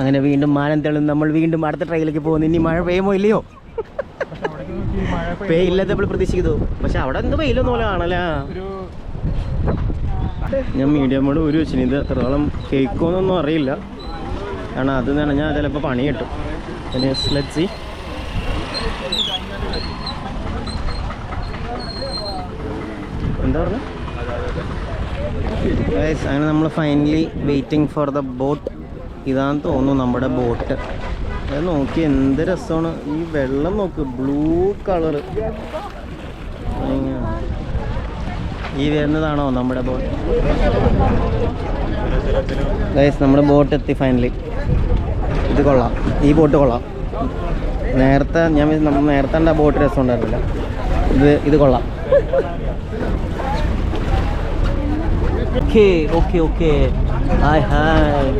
അങ്ങനെ വീണ്ടും മാനം തെളിഞ്ഞ് നമ്മൾ വീണ്ടും അടുത്ത ട്രെയിലേക്ക് പോകുന്നു. ഇനി മഴ പെയ്യുമോ ഇല്ലയോ? പെയ്യില്ലാത്ത നമ്മൾ പ്രതീക്ഷിക്കുന്നു. പക്ഷെ അവിടെ എന്ത് വെയിലൊന്നും പോലെ കാണല്ലേ. ഞാൻ മീഡിയം മോഡ് ഒരു വെച്ചിന്. ഇത് എത്രത്തോളം കേൾക്കുമെന്നൊന്നും അറിയില്ല. കാരണം അത് നനഞ്ഞാൽ ചിലപ്പോൾ പണി കിട്ടും. Let's see. എന്താ പറഞ്ഞ അങ്ങനെ നമ്മൾ finally waiting for the boat. ഇതാന്ന് തോന്നുന്നു നമ്മുടെ ബോട്ട്. അത് നോക്കി എന്ത് രസമാണ്. ഈ വെള്ളം നോക്ക്, ബ്ലൂ കളറ്. ഈ വരുന്നതാണോ നമ്മുടെ ബോട്ട്? ഗൈസ് നമ്മുടെ ബോട്ട് എത്തി ഫൈനലി. ഇത് കൊള്ളാം, ഈ ബോട്ട് കൊള്ളാം. നേരത്തെ നമ്മൾ നേരത്തെ ആ ബോട്ട് രസം ഉണ്ടായിരുന്നില്ല. ഇത് കൊള്ളാം. Okay okay okay. Hi hi.